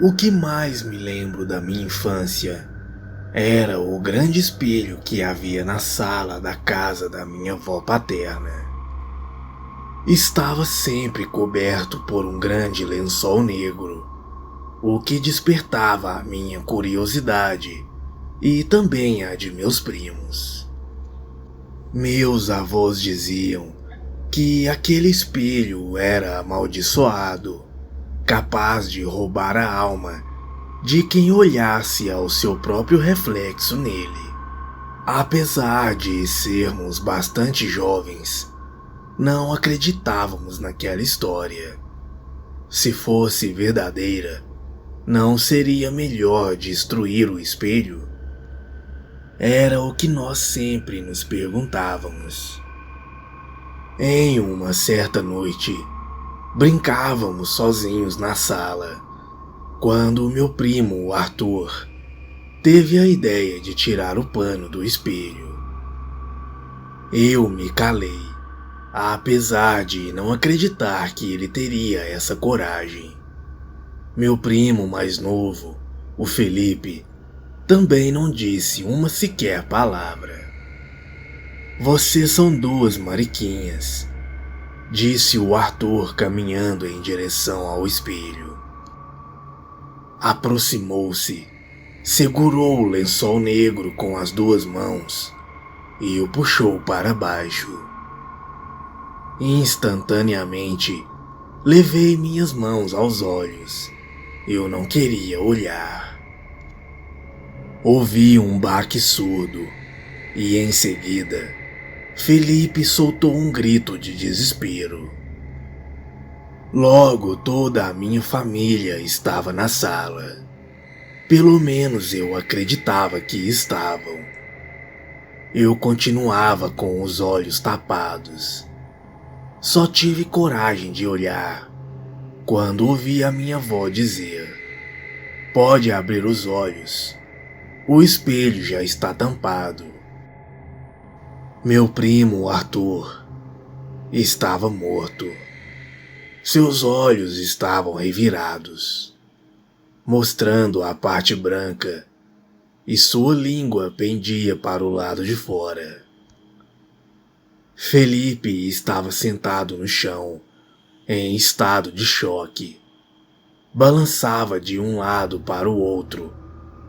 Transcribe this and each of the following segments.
O que mais me lembro da minha infância era o grande espelho que havia na sala da casa da minha avó paterna. Estava sempre coberto por um grande lençol negro, o que despertava a minha curiosidade e também a de meus primos. Meus avós diziam que aquele espelho era amaldiçoado, capaz de roubar a alma de quem olhasse ao seu próprio reflexo nele. Apesar de sermos bastante jovens, não acreditávamos naquela história. Se fosse verdadeira, não seria melhor destruir o espelho? Era o que nós sempre nos perguntávamos. Em uma certa noite, brincávamos sozinhos na sala, quando meu primo, Arthur, teve a ideia de tirar o pano do espelho. Eu me calei, apesar de não acreditar que ele teria essa coragem. Meu primo mais novo, o Felipe, também não disse uma sequer palavra. "Vocês são duas mariquinhas", disse o Arthur caminhando em direção ao espelho. Aproximou-se, segurou o lençol negro com as duas mãos e o puxou para baixo. Instantaneamente, levei minhas mãos aos olhos. Eu não queria olhar. Ouvi um baque surdo e, em seguida, Felipe soltou um grito de desespero. Logo, toda a minha família estava na sala. Pelo menos eu acreditava que estavam. Eu continuava com os olhos tapados. Só tive coragem de olhar quando ouvi a minha avó dizer: "Pode abrir os olhos. O espelho já está tampado." Meu primo, Arthur, estava morto. Seus olhos estavam revirados, mostrando a parte branca, e sua língua pendia para o lado de fora. Felipe estava sentado no chão, em estado de choque. Balançava de um lado para o outro,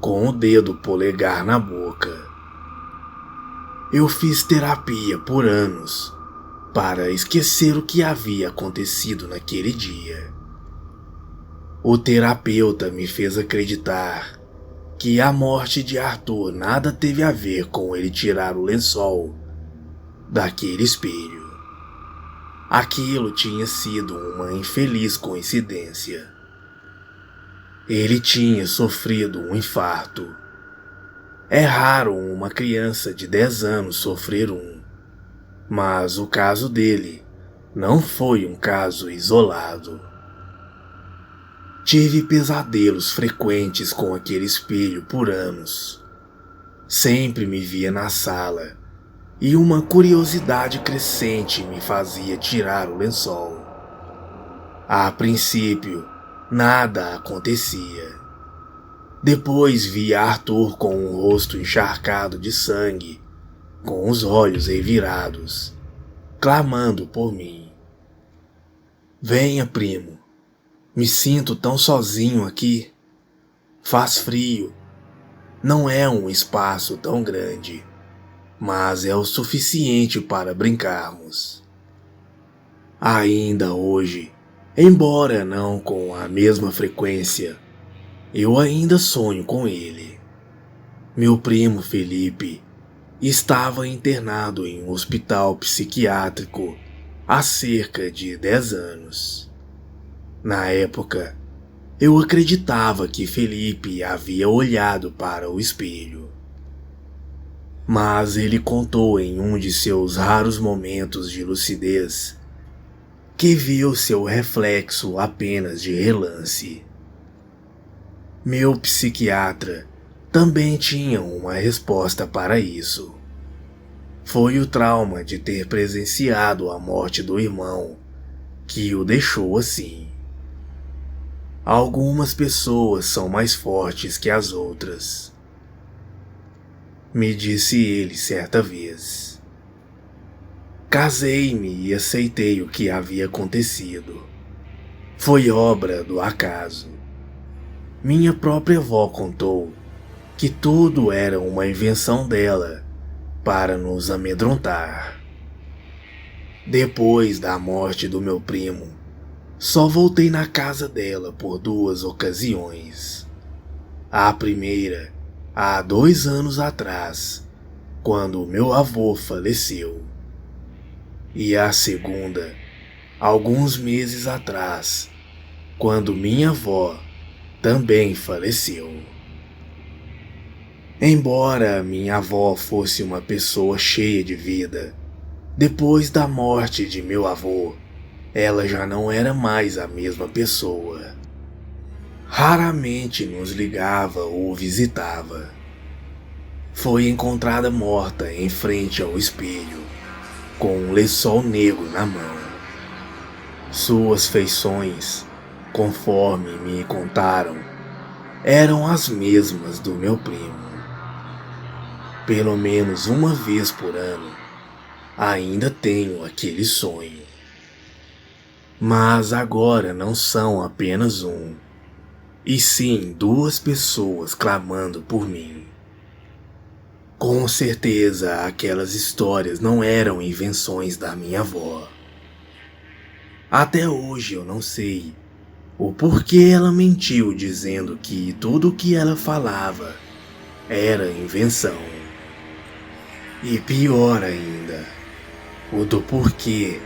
com o dedo polegar na boca. Eu fiz terapia por anos para esquecer o que havia acontecido naquele dia. O terapeuta me fez acreditar que a morte de Arthur nada teve a ver com ele tirar o lençol daquele espelho. Aquilo tinha sido uma infeliz coincidência. Ele tinha sofrido um infarto. É raro uma criança de 10 anos sofrer um, mas o caso dele não foi um caso isolado. Tive pesadelos frequentes com aquele espelho por anos. Sempre me via na sala e uma curiosidade crescente me fazia tirar o lençol. A princípio, nada acontecia. Depois via Arthur com o rosto encharcado de sangue, com os olhos revirados, clamando por mim. "Venha, primo. Me sinto tão sozinho aqui. Faz frio. Não é um espaço tão grande, mas é o suficiente para brincarmos." Ainda hoje, embora não com a mesma frequência, eu ainda sonho com ele. Meu primo Felipe estava internado em um hospital psiquiátrico há cerca de 10 anos. Na época, eu acreditava que Felipe havia olhado para o espelho. Mas ele contou em um de seus raros momentos de lucidez que viu seu reflexo apenas de relance. Meu psiquiatra também tinha uma resposta para isso. Foi o trauma de ter presenciado a morte do irmão que o deixou assim. Algumas pessoas são mais fortes que as outras, me disse ele certa vez. Casei-me e aceitei o que havia acontecido. Foi obra do acaso. Minha própria avó contou que tudo era uma invenção dela para nos amedrontar. Depois da morte do meu primo, só voltei na casa dela por 2 ocasiões. A primeira, há 2 anos atrás, quando meu avô faleceu. E a segunda, alguns meses atrás, quando minha avó também faleceu. Embora minha avó fosse uma pessoa cheia de vida, depois da morte de meu avô, ela já não era mais a mesma pessoa. Raramente nos ligava ou visitava. Foi encontrada morta em frente ao espelho, com um lençol negro na mão. Suas feições, conforme me contaram, eram as mesmas do meu primo. Pelo menos uma vez por ano, ainda tenho aquele sonho. Mas agora não são apenas um, e sim 2 pessoas clamando por mim. Com certeza aquelas histórias não eram invenções da minha avó. Até hoje eu não sei o porquê ela mentiu dizendo que tudo o que ela falava era invenção. E pior ainda, o do porquê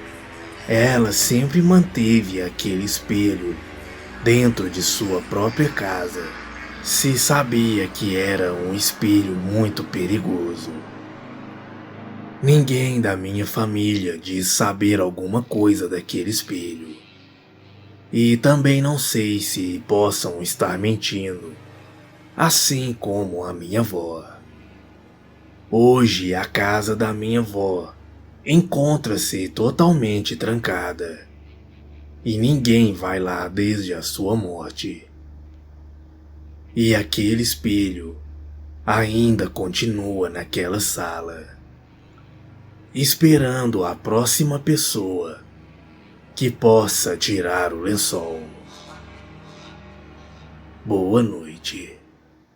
ela sempre manteve aquele espelho dentro de sua própria casa, se sabia que era um espelho muito perigoso. Ninguém da minha família diz saber alguma coisa daquele espelho. E também não sei se possam estar mentindo, assim como a minha avó. Hoje a casa da minha avó encontra-se totalmente trancada, e ninguém vai lá desde a sua morte. E aquele espelho ainda continua naquela sala, esperando a próxima pessoa que possa tirar o lençol. Boa noite.